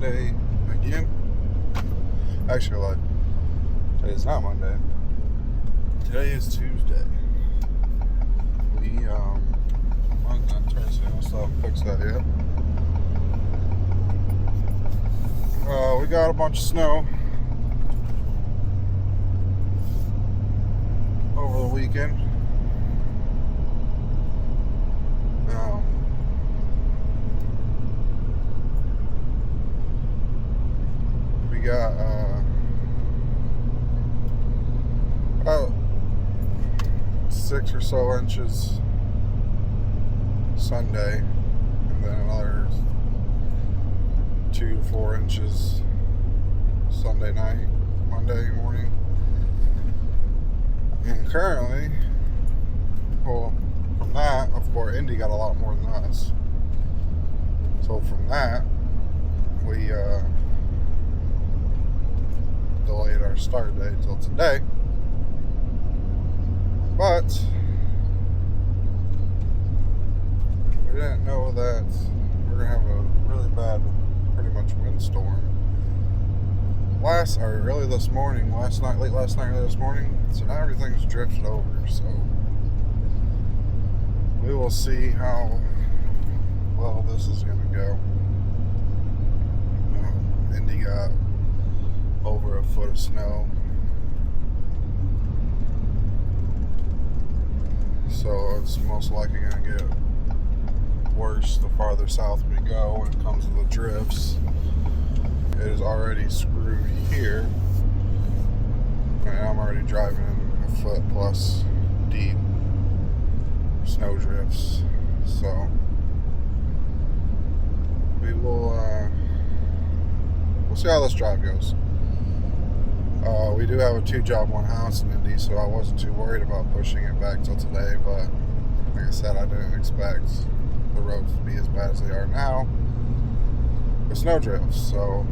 Monday again. Actually, like, today is not Monday. Today is Tuesday. Mine's not turned, so I still haven't fixed that yet. We got a bunch of snow over the weekend. We got about 6 or so inches Sunday, and then another 2 to 4 inches Sunday night, Monday morning. And currently, well, from that, of course, Indy got a lot more than us. So from that, we delayed our start date till today. But we didn't know that we're gonna have a really bad, pretty much windstorm late last night, early this morning. So now everything's drifted over. So we will see how well this is gonna go. Indy got over a foot of snow. So it's most likely going to get worse the farther south we go when it comes to the drifts. It is already screwed here. And I'm already driving in a foot plus deep snow drifts. So we'll see how this drive goes. We do have a 2-job, 1 house in Indy, so I wasn't too worried about pushing it back till today, but like I said, I didn't expect the roads to be as bad as they are now with snow drifts. So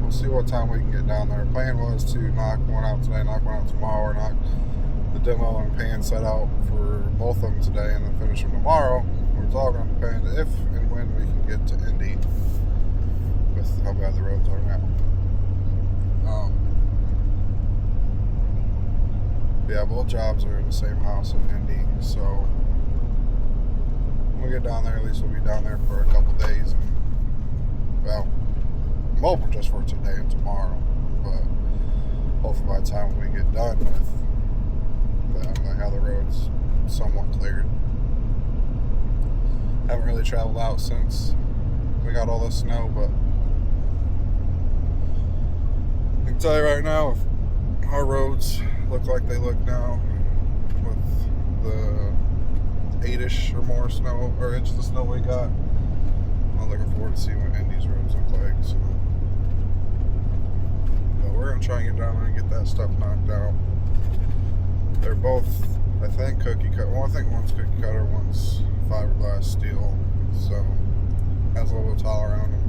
we'll see what time we can get down there. Plan was to knock one out today, knock one out tomorrow, or knock the demo and pan set out for both of them today and then finish them tomorrow. It's all going to depend if and when we can get to Indy with how bad the roads are now. Yeah, both jobs are in the same house in Indy, so when we get down there, at least we'll be down there for a couple days. And, well, I'm hoping just for today and tomorrow, but hopefully by the time we get done with them, I have the roads somewhat cleared. Haven't really traveled out since we got all this snow, but I can tell you right now, if our roads look like they look now with the 8-ish or more snow, or inches of snow we got, I'm looking forward to seeing what Indy's roads look like. So we're gonna try and get down there and get that stuff knocked out. They're both, I think, cookie cutter. Well, I think one's cookie cutter, one's fiberglass steel, so has a little tile around them.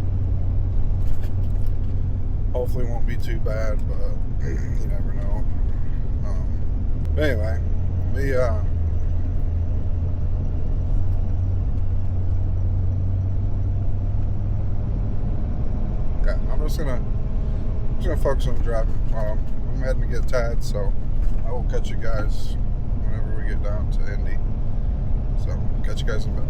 Hopefully it won't be too bad, but you never know. But anyway, I'm just gonna focus on driving. I'm heading to get Tad, so I will catch you guys whenever we get down to Indy. So catch you guys in a bit.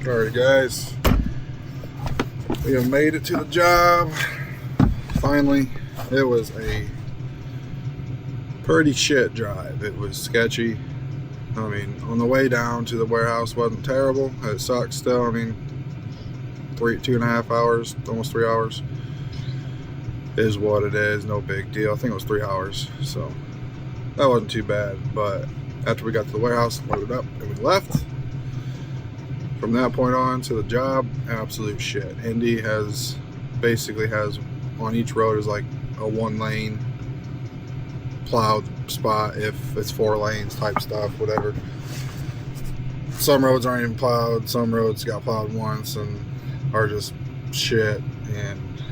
Alright guys, we have made it to the job. Finally, it was a pretty shit drive. It was sketchy. I mean, on the way down to the warehouse wasn't terrible. It sucked still. I mean, 2.5 hours, almost 3 hours is what it is. No big deal. I think it was 3 hours, so that wasn't too bad. But after we got to the warehouse, loaded up, and we left, From that point on to the job, absolute shit. Indy basically has on each road is like a 1-lane plowed spot if it's 4 lanes type stuff, whatever. Some roads aren't even plowed. Some roads got plowed once and are just shit. And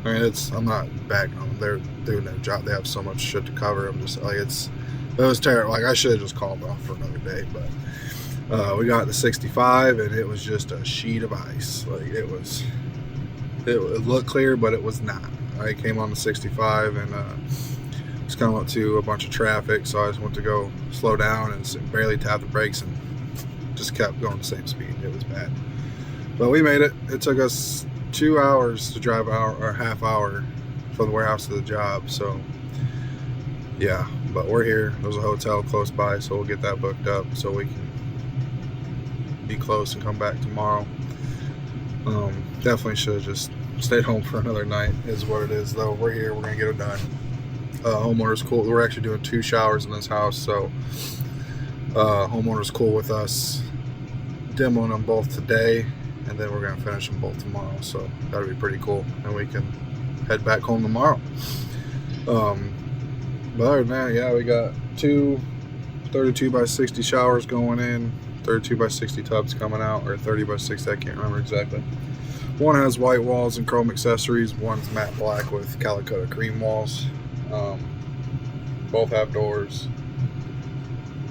I mean, I'm not backing on them. They're doing their job. They have so much shit to cover. I'm just like, it was terrible. Like, I should have just called off for another day, but we got to 65 and it was just a sheet of ice. Like, it looked clear, but it was not. I came on the 65 and was coming up to a bunch of traffic, so I just went to go slow down and barely tapped the brakes and just kept going the same speed. It was bad, but we made it. It took us 2 hours to drive or half hour from the warehouse to the job. So yeah, but we're here. There's a hotel close by, so we'll get that booked up so we can be close and come back tomorrow. Definitely should have just stayed home for another night is what it is, though. We're here. We're gonna get it done. Homeowner's cool. We're actually doing 2 showers in this house, so homeowner's cool with us demoing them both today, and then we're gonna finish them both tomorrow. So that'll be pretty cool, and we can head back home tomorrow. But other than that, yeah, we got 2 32 by 60 showers going in, 32 by 60 tubs coming out, or 30 by 60, I can't remember exactly. One has white walls and chrome accessories. One's matte black with calico cream walls. Both have doors.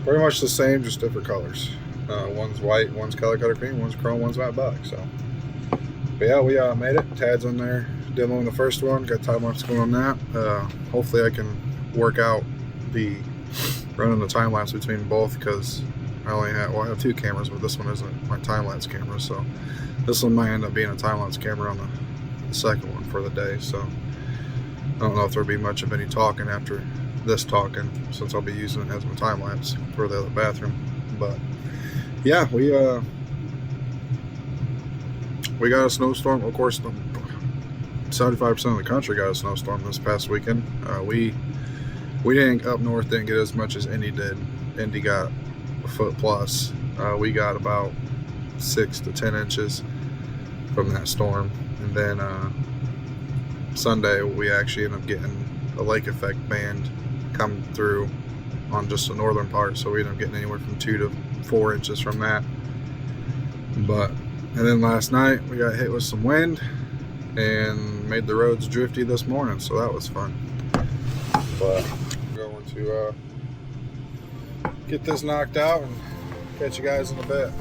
Pretty much the same, just different colors. One's white, one's calico cream, one's chrome, one's matte black. So, but yeah, we made it. Tad's on there demoing the first one. Got time lapse going on that. Hopefully, I can work out running the time lapse between both, because I have 2 cameras, but this one isn't my time lapse camera. So this one might end up being a time lapse camera on the second one for the day. So I don't know if there'll be much of any talking after this talking, since I'll be using it as my time lapse for the other bathroom. But yeah, we got a snowstorm. Of course, 75% of the country got a snowstorm this past weekend. We didn't, up north didn't get as much as Indy did. Indy got a foot plus. We got about 6 to 10 inches from that storm. And then Sunday we actually ended up getting a lake effect band come through on just the northern part, so we ended up getting anywhere from 2 to 4 inches from that. And then last night we got hit with some wind and made the roads drifty this morning, so that was fun. But I'm going to get this knocked out and catch you guys in a bit.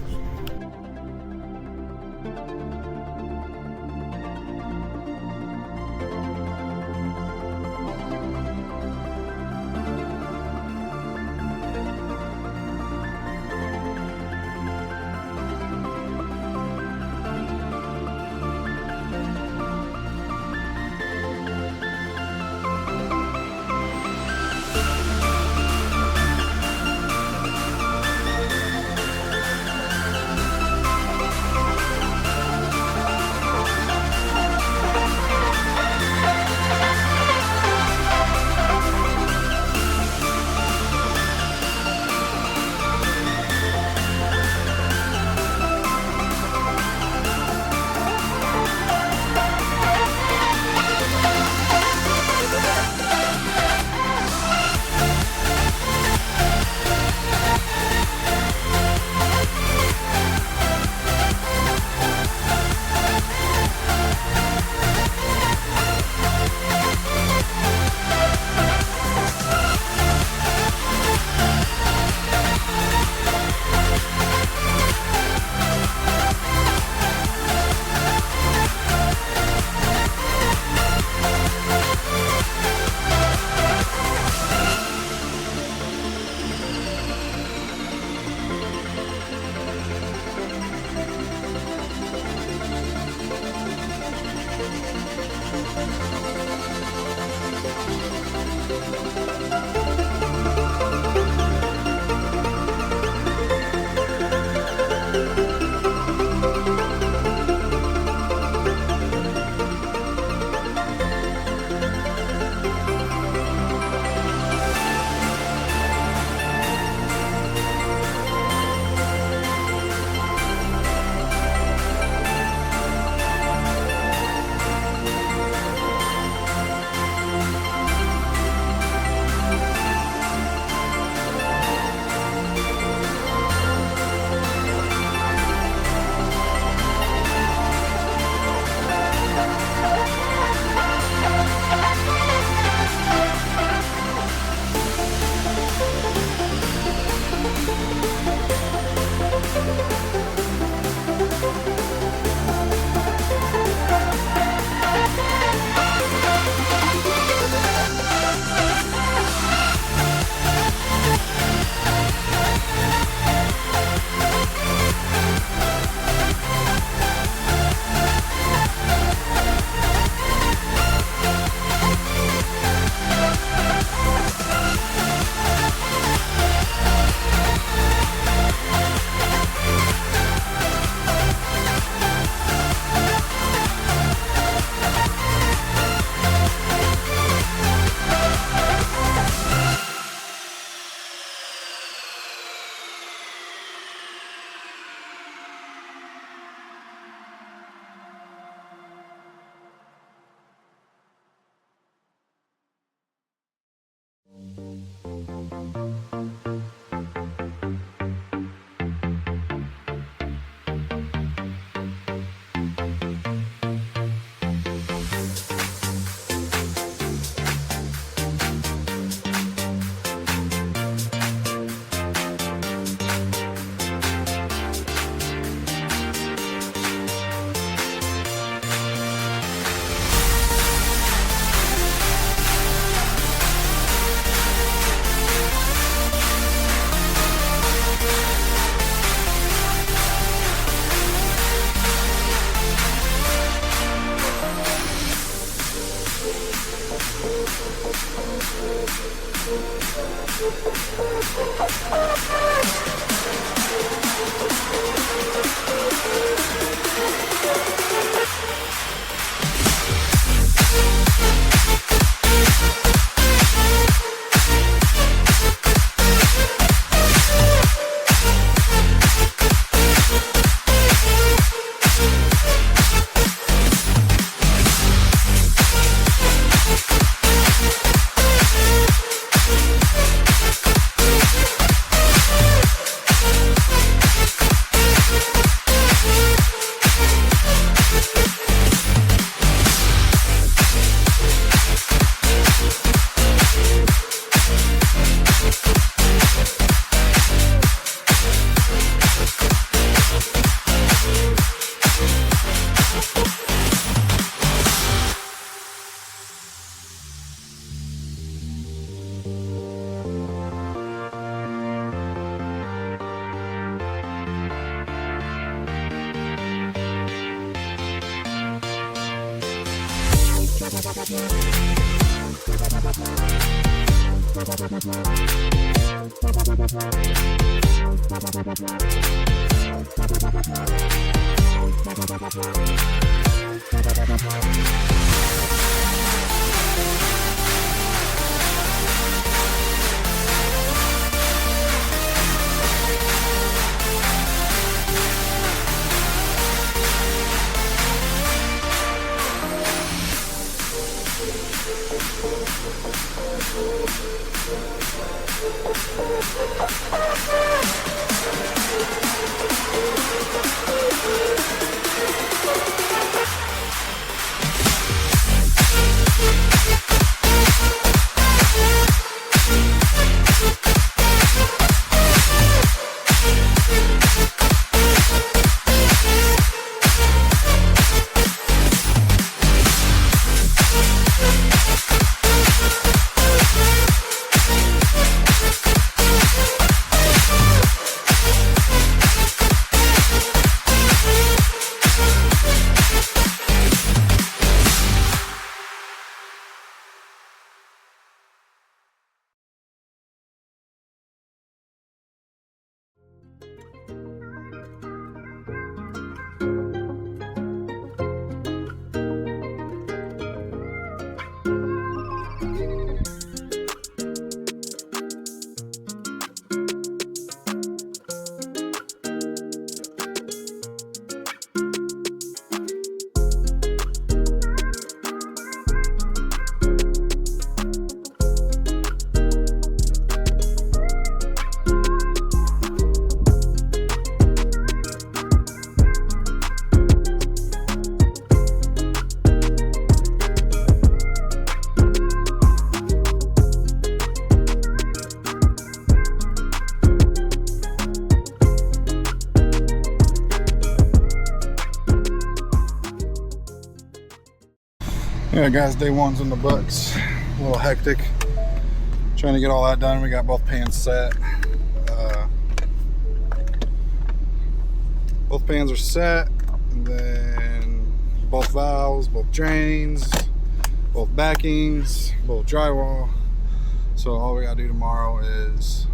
Yeah, guys, day one's in the books. A little hectic. Trying to get all that done. We got both pans set. Both pans are set. And then both valves, both drains, both backings, both drywall. So all we gotta do tomorrow is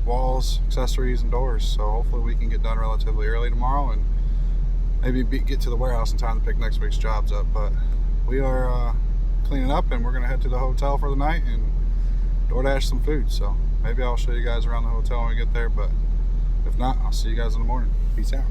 walls, accessories, and doors. So hopefully we can get done relatively early tomorrow and maybe get to the warehouse in time to pick next week's jobs up. But we are cleaning up, and we're gonna head to the hotel for the night and DoorDash some food. So maybe I'll show you guys around the hotel when we get there, but if not, I'll see you guys in the morning. Peace out.